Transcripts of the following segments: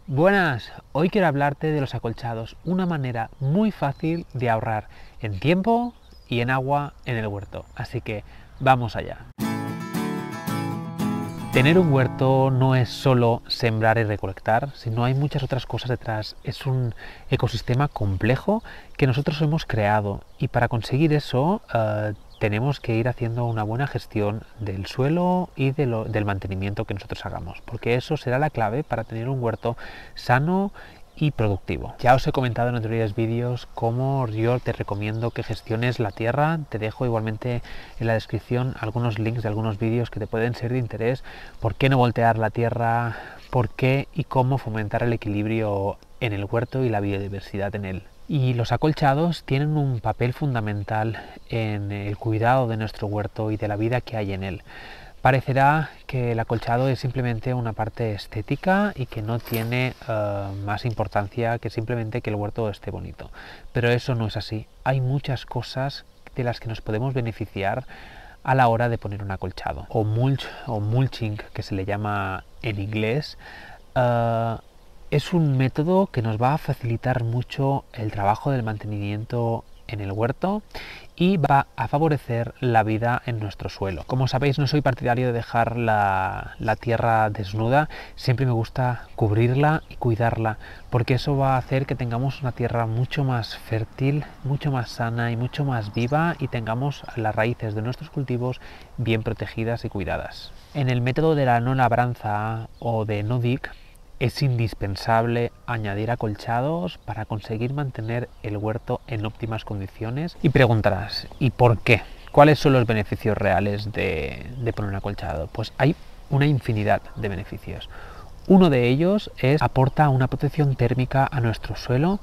Buenas, hoy quiero hablarte de los acolchados, una manera muy fácil de ahorrar en tiempo y en agua en el huerto, así que vamos allá. Tener un huerto no es solo sembrar y recolectar, sino hay muchas otras cosas detrás. Es un ecosistema complejo que nosotros hemos creado y para conseguir eso tenemos que ir haciendo una buena gestión del suelo y del mantenimiento que nosotros hagamos, porque eso será la clave para tener un huerto sano y productivo. Ya os he comentado en anteriores vídeos cómo yo te recomiendo que gestiones la tierra. Te dejo igualmente en la descripción algunos links de algunos vídeos que te pueden ser de interés. Por qué no voltear la tierra, por qué y cómo fomentar el equilibrio en el huerto y la biodiversidad en él. Y los acolchados tienen un papel fundamental en el cuidado de nuestro huerto y de la vida que hay en él. Parecerá que el acolchado es simplemente una parte estética y que no tiene más importancia que simplemente que el huerto esté bonito. Pero eso no es así. Hay muchas cosas de las que nos podemos beneficiar a la hora de poner un acolchado. O mulch o mulching, que se le llama en inglés, es un método que nos va a facilitar mucho el trabajo del mantenimiento en el huerto y va a favorecer la vida en nuestro suelo. Como sabéis, no soy partidario de dejar la tierra desnuda, siempre me gusta cubrirla y cuidarla, porque eso va a hacer que tengamos una tierra mucho más fértil, mucho más sana y mucho más viva y tengamos las raíces de nuestros cultivos bien protegidas y cuidadas. En el método de la no labranza o de no dig, es indispensable añadir acolchados para conseguir mantener el huerto en óptimas condiciones. Y preguntarás, ¿y por qué? ¿Cuáles son los beneficios reales de poner un acolchado? Pues hay una infinidad de beneficios. Uno de ellos es aporta una protección térmica a nuestro suelo.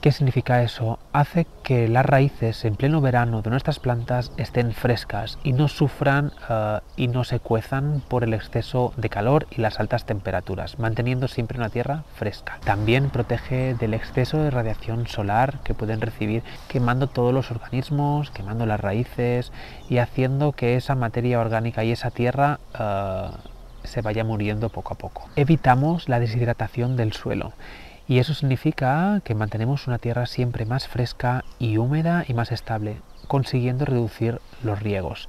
¿Qué significa eso? Hace que las raíces en pleno verano de nuestras plantas estén frescas y no sufran y no se cuezan por el exceso de calor y las altas temperaturas, manteniendo siempre una tierra fresca. También protege del exceso de radiación solar que pueden recibir, quemando todos los organismos, quemando las raíces y haciendo que esa materia orgánica y esa tierra se vaya muriendo poco a poco. Evitamos la deshidratación del suelo. Y eso significa que mantenemos una tierra siempre más fresca y húmeda y más estable, consiguiendo reducir los riegos.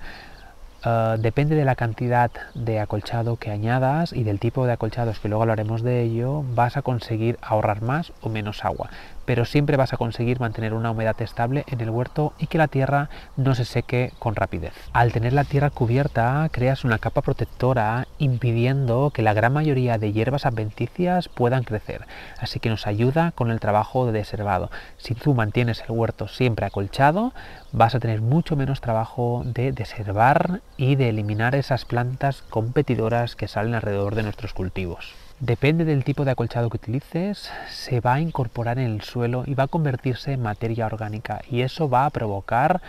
Depende de la cantidad de acolchado que añadas y del tipo de acolchados, que luego hablaremos de ello, vas a conseguir ahorrar más o menos agua, pero siempre vas a conseguir mantener una humedad estable en el huerto y que la tierra no se seque con rapidez. Al tener la tierra cubierta, creas una capa protectora impidiendo que la gran mayoría de hierbas adventicias puedan crecer, así que nos ayuda con el trabajo de desherbado. Si tú mantienes el huerto siempre acolchado, vas a tener mucho menos trabajo de desherbar y de eliminar esas plantas competidoras que salen alrededor de nuestros cultivos. Depende del tipo de acolchado que utilices, se va a incorporar en el suelo y va a convertirse en materia orgánica, y eso va a provocar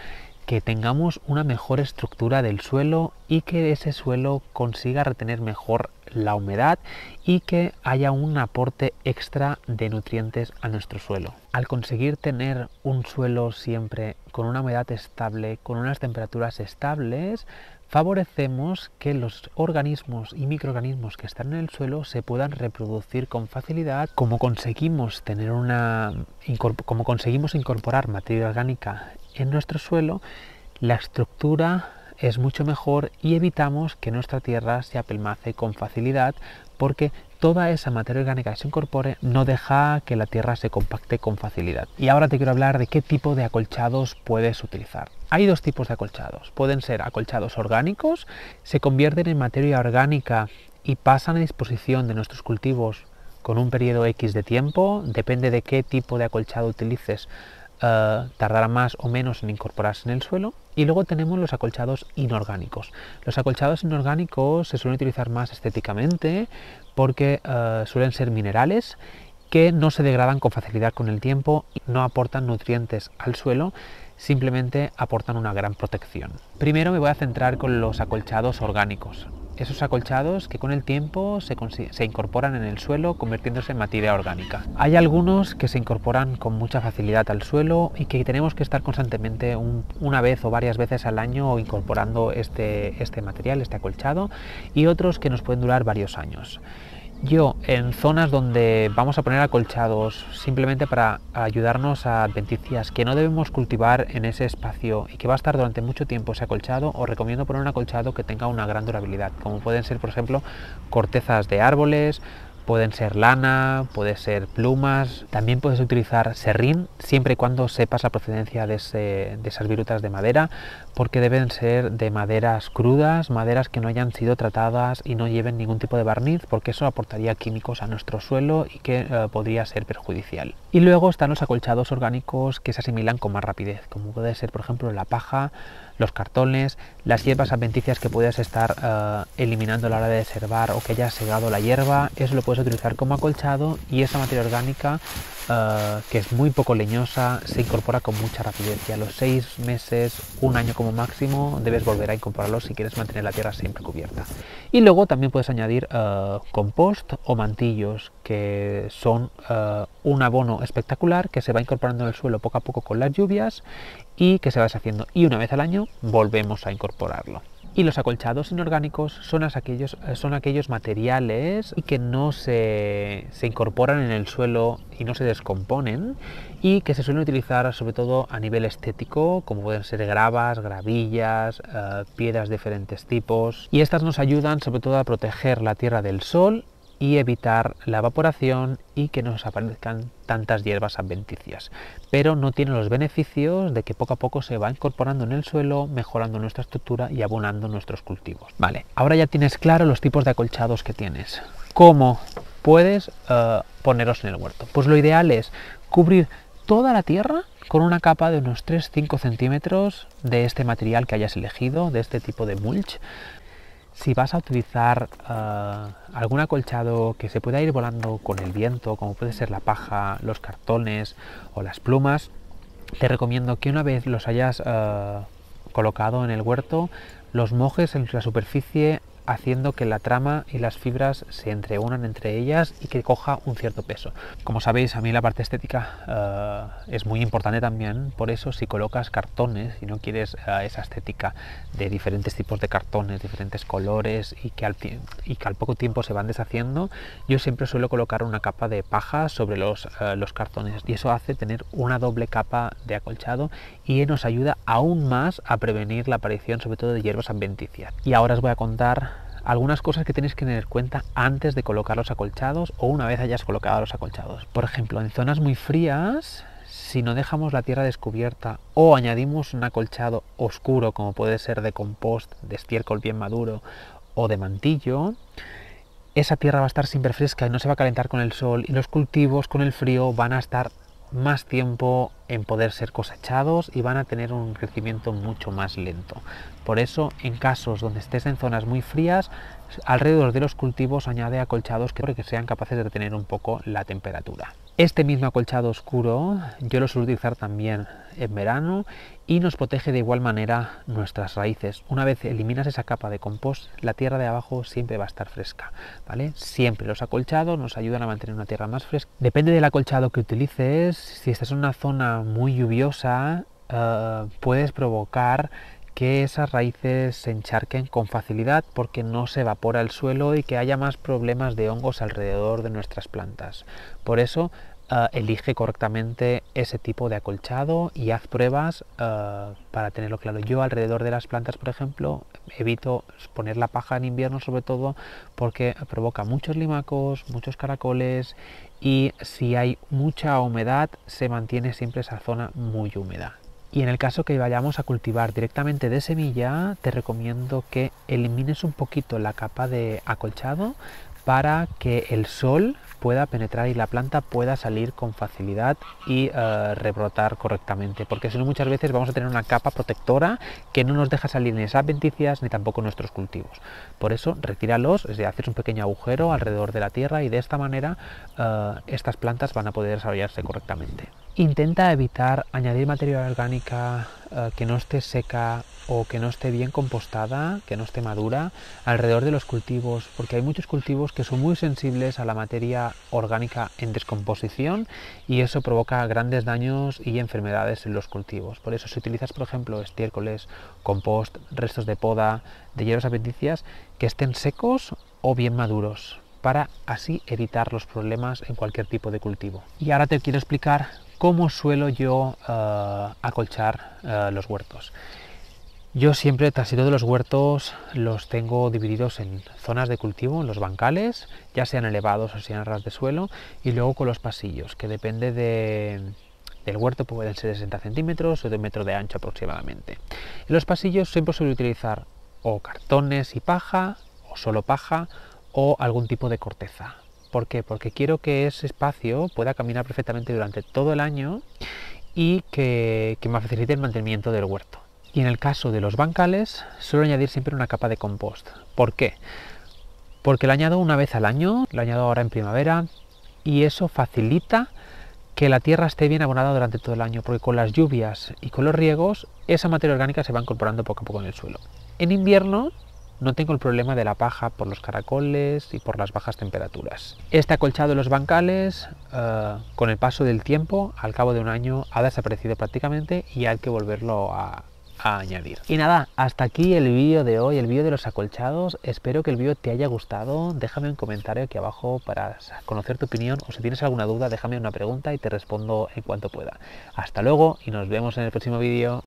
que tengamos una mejor estructura del suelo y que ese suelo consiga retener mejor la humedad y que haya un aporte extra de nutrientes a nuestro suelo. Al conseguir tener un suelo siempre con una humedad estable, con unas temperaturas estables, favorecemos que los organismos y microorganismos que están en el suelo se puedan reproducir con facilidad. Como conseguimos incorporar materia orgánica en nuestro suelo, la estructura es mucho mejor y evitamos que nuestra tierra se apelmace con facilidad, porque toda esa materia orgánica que se incorpore no deja que la tierra se compacte con facilidad. Y ahora te quiero hablar de qué tipo de acolchados puedes utilizar. Hay dos tipos de acolchados. Pueden ser acolchados orgánicos, se convierten en materia orgánica y pasan a disposición de nuestros cultivos con un periodo X de tiempo. Depende de qué tipo de acolchado utilices, tardará más o menos en incorporarse en el suelo. Y luego tenemos los acolchados inorgánicos. Los acolchados inorgánicos se suelen utilizar más estéticamente porque suelen ser minerales que no se degradan con facilidad con el tiempo y no aportan nutrientes al suelo, simplemente aportan una gran protección. Primero me voy a centrar con los acolchados orgánicos. Esos acolchados que con el tiempo se incorporan en el suelo, convirtiéndose en materia orgánica. Hay algunos que se incorporan con mucha facilidad al suelo y que tenemos que estar constantemente una vez o varias veces al año incorporando este material, este acolchado, y otros que nos pueden durar varios años. Yo, en zonas donde vamos a poner acolchados simplemente para ayudarnos a adventicias que no debemos cultivar en ese espacio y que va a estar durante mucho tiempo ese acolchado, os recomiendo poner un acolchado que tenga una gran durabilidad, como pueden ser, por ejemplo, cortezas de árboles, pueden ser lana, puede ser plumas, también puedes utilizar serrín, siempre y cuando sepas la procedencia de esas virutas de madera, porque deben ser de maderas crudas, maderas que no hayan sido tratadas y no lleven ningún tipo de barniz, porque eso aportaría químicos a nuestro suelo y que podría ser perjudicial. Y luego están los acolchados orgánicos que se asimilan con más rapidez, como puede ser, por ejemplo, la paja, los cartones, las hierbas adventicias que puedes estar eliminando a la hora de desherbar o que hayas segado la hierba, eso lo puedes utilizar como acolchado, y esa materia orgánica, que es muy poco leñosa, se incorpora con mucha rapidez, y a los 6 meses, un año como máximo, debes volver a incorporarlo si quieres mantener la tierra siempre cubierta. Y luego también puedes añadir compost o mantillos, que son un abono espectacular que se va incorporando en el suelo poco a poco con las lluvias y que se va deshaciendo, y una vez al año volvemos a incorporarlo. Y los acolchados inorgánicos son aquellos materiales que no se incorporan en el suelo y no se descomponen, y que se suelen utilizar sobre todo a nivel estético, como pueden ser gravas, gravillas, piedras de diferentes tipos, y estas nos ayudan sobre todo a proteger la tierra del sol y evitar la evaporación y que nos aparezcan tantas hierbas adventicias, pero no tiene los beneficios de que poco a poco se va incorporando en el suelo, mejorando nuestra estructura y abonando nuestros cultivos. Vale, ahora ya tienes claro los tipos de acolchados que tienes. ¿Cómo puedes ponerlos en el huerto? Pues lo ideal es cubrir toda la tierra con una capa de unos 3-5 centímetros de este material que hayas elegido, de este tipo de mulch. Si vas a utilizar algún acolchado que se pueda ir volando con el viento, como puede ser la paja, los cartones o las plumas, te recomiendo que una vez los hayas colocado en el huerto, los mojes en la superficie, haciendo que la trama y las fibras se entreunan entre ellas y que coja un cierto peso. Como sabéis, a mí la parte estética es muy importante también, por eso si colocas cartones y no quieres esa estética de diferentes tipos de cartones, diferentes colores y que al poco tiempo se van deshaciendo, yo siempre suelo colocar una capa de paja sobre los cartones, y eso hace tener una doble capa de acolchado y nos ayuda aún más a prevenir la aparición sobre todo de hierbas adventicias. Y ahora os voy a contar algunas cosas que tenéis que tener en cuenta antes de colocar los acolchados o una vez hayas colocado los acolchados. Por ejemplo, en zonas muy frías, si no dejamos la tierra descubierta o añadimos un acolchado oscuro, como puede ser de compost, de estiércol bien maduro o de mantillo, esa tierra va a estar siempre fresca y no se va a calentar con el sol, y los cultivos con el frío van a estar más tiempo en poder ser cosechados y van a tener un crecimiento mucho más lento. Por eso, en casos donde estés en zonas muy frías, alrededor de los cultivos añade acolchados que sean capaces de retener un poco la temperatura. Este mismo acolchado oscuro yo lo suelo utilizar también en verano y nos protege de igual manera nuestras raíces. Una vez eliminas esa capa de compost, la tierra de abajo siempre va a estar fresca, ¿vale? Siempre los acolchados nos ayudan a mantener una tierra más fresca. Depende del acolchado que utilices. Si estás en una zona muy lluviosa, puedes provocar que esas raíces se encharquen con facilidad porque no se evapora el suelo y que haya más problemas de hongos alrededor de nuestras plantas. Por eso elige correctamente ese tipo de acolchado y haz pruebas para tenerlo claro. Yo alrededor de las plantas, por ejemplo, evito poner la paja en invierno, sobre todo porque provoca muchos limacos, muchos caracoles, y si hay mucha humedad se mantiene siempre esa zona muy húmeda. Y en el caso que vayamos a cultivar directamente de semilla, te recomiendo que elimines un poquito la capa de acolchado para que el sol pueda penetrar y la planta pueda salir con facilidad y rebrotar correctamente, porque si no muchas veces vamos a tener una capa protectora que no nos deja salir ni esas adventicias ni tampoco nuestros cultivos. Por eso retíralos, es decir, haces un pequeño agujero alrededor de la tierra y de esta manera estas plantas van a poder desarrollarse correctamente. Intenta evitar añadir materia orgánica que no esté seca o que no esté bien compostada, que no esté madura, alrededor de los cultivos, porque hay muchos cultivos que son muy sensibles a la materia orgánica en descomposición y eso provoca grandes daños y enfermedades en los cultivos. Por eso, si utilizas, por ejemplo, estiércoles, compost, restos de poda, de hierbas adventicias, que estén secos o bien maduros, para así evitar los problemas en cualquier tipo de cultivo. Y ahora te quiero explicar cómo suelo yo acolchar los huertos. Yo siempre, casi todos los huertos los tengo divididos en zonas de cultivo, en los bancales, ya sean elevados o sean ras de suelo, y luego con los pasillos, que depende del huerto, pueden ser de 60 centímetros o de 1 metro de ancho aproximadamente. En los pasillos siempre suelo utilizar o cartones y paja, o solo paja, o algún tipo de corteza. ¿Por qué? Porque quiero que ese espacio pueda caminar perfectamente durante todo el año y que me facilite el mantenimiento del huerto. Y en el caso de los bancales, suelo añadir siempre una capa de compost. ¿Por qué? Porque lo añado una vez al año, lo añado ahora en primavera, y eso facilita que la tierra esté bien abonada durante todo el año, porque con las lluvias y con los riegos, esa materia orgánica se va incorporando poco a poco en el suelo. En invierno no tengo el problema de la paja por los caracoles y por las bajas temperaturas. Este acolchado de los bancales, con el paso del tiempo, al cabo de un año, ha desaparecido prácticamente y hay que volverlo a añadir. Y nada, hasta aquí el vídeo de hoy, el vídeo de los acolchados. Espero que el vídeo te haya gustado. Déjame un comentario aquí abajo para conocer tu opinión, o si tienes alguna duda déjame una pregunta y te respondo en cuanto pueda. Hasta luego y nos vemos en el próximo vídeo.